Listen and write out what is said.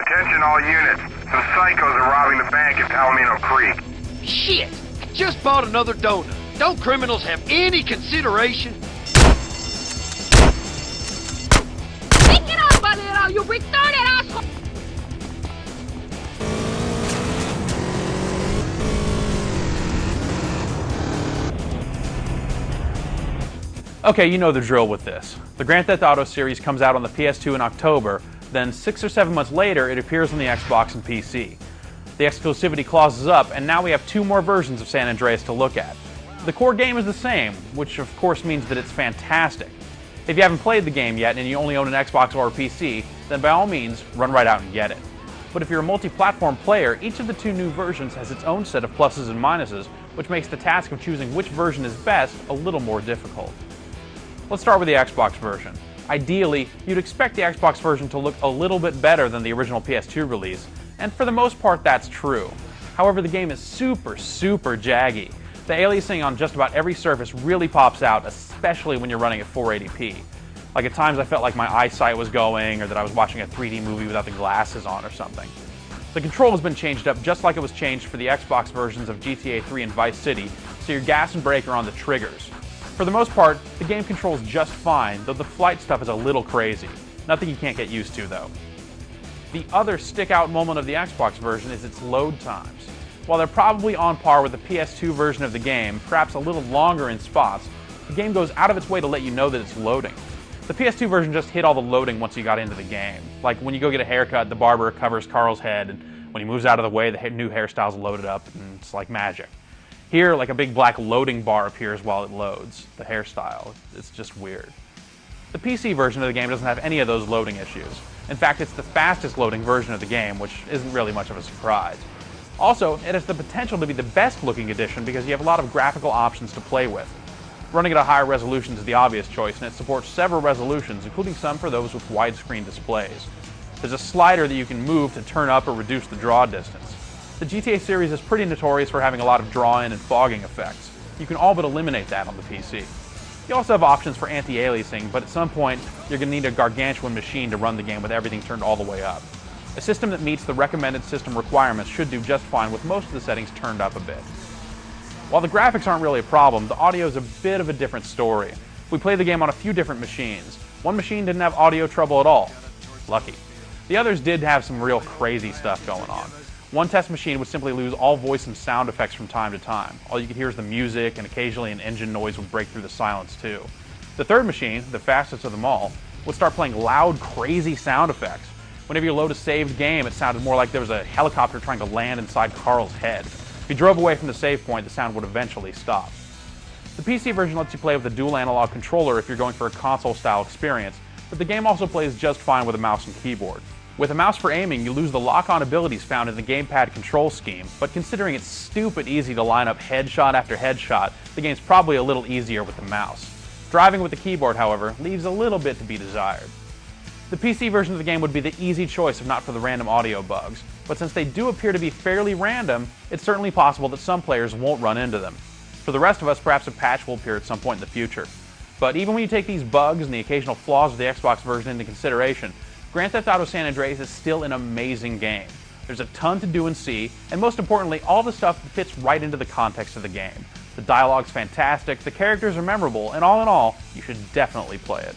Attention all units. Some psychos are robbing the bank in Palomino Creek. Shit! Just bought another donut. Don't criminals have any consideration? Pick it up, Valero, you retarded asshole! Okay, you know the drill with this. The Grand Theft Auto series comes out on the PS2 in October, then 6 or 7 months later it appears on the Xbox and PC. The exclusivity clause is up, and now we have 2 more versions of San Andreas to look at. The core game is the same, which of course means that it's fantastic. If you haven't played the game yet and you only own an Xbox or a PC, then by all means, run right out and get it. But if you're a multi-platform player, each of the 2 new versions has its own set of pluses and minuses, which makes the task of choosing which version is best a little more difficult. Let's start with the Xbox version. Ideally, you'd expect the Xbox version to look a little bit better than the original PS2 release, and for the most part that's true. However, the game is super jaggy. The aliasing on just about every surface really pops out, especially when you're running at 480p. Like at times I felt like my eyesight was going, or that I was watching a 3D movie without the glasses on or something. The control has been changed up just like it was changed for the Xbox versions of GTA 3 and Vice City, so your gas and brake are on the triggers. For the most part, the game controls just fine, though the flight stuff is a little crazy. Nothing you can't get used to, though. The other stick-out moment of the Xbox version is its load times. While they're probably on par with the PS2 version of the game, perhaps a little longer in spots, the game goes out of its way to let you know that it's loading. The PS2 version just hit all the loading once you got into the game. Like when you go get a haircut, the barber covers Carl's head, and when he moves out of the way, the new hairstyle's loaded up, and it's like magic. Here, like a big black loading bar appears while it loads, the hairstyle. It's just weird. The PC version of the game doesn't have any of those loading issues. In fact, it's the fastest loading version of the game, which isn't really much of a surprise. Also, it has the potential to be the best looking edition because you have a lot of graphical options to play with. Running at a higher resolution is the obvious choice, and it supports several resolutions, including some for those with widescreen displays. There's a slider that you can move to turn up or reduce the draw distance. The GTA series is pretty notorious for having a lot of draw-in and fogging effects. You can all but eliminate that on the PC. You also have options for anti-aliasing, but at some point, you're going to need a gargantuan machine to run the game with everything turned all the way up. A system that meets the recommended system requirements should do just fine with most of the settings turned up a bit. While the graphics aren't really a problem, the audio is a bit of a different story. We played the game on a few different machines. One machine didn't have audio trouble at all. Lucky. The others did have some real crazy stuff going on. One test machine would simply lose all voice and sound effects from time to time. All you could hear is the music, and occasionally an engine noise would break through the silence too. The third machine, the fastest of them all, would start playing loud, crazy sound effects. Whenever you load a saved game, it sounded more like there was a helicopter trying to land inside Carl's head. If you drove away from the save point, the sound would eventually stop. The PC version lets you play with a dual analog controller if you're going for a console-style experience, but the game also plays just fine with a mouse and keyboard. With a mouse for aiming, you lose the lock-on abilities found in the gamepad control scheme, but considering it's stupid easy to line up headshot after headshot, the game's probably a little easier with the mouse. Driving with the keyboard, however, leaves a little bit to be desired. The PC version of the game would be the easy choice if not for the random audio bugs, but since they do appear to be fairly random, it's certainly possible that some players won't run into them. For the rest of us, perhaps a patch will appear at some point in the future. But even when you take these bugs and the occasional flaws of the Xbox version into consideration, Grand Theft Auto San Andreas is still an amazing game. There's a ton to do and see, and most importantly, all the stuff fits right into the context of the game. The dialogue's fantastic, the characters are memorable, and all in all, you should definitely play it.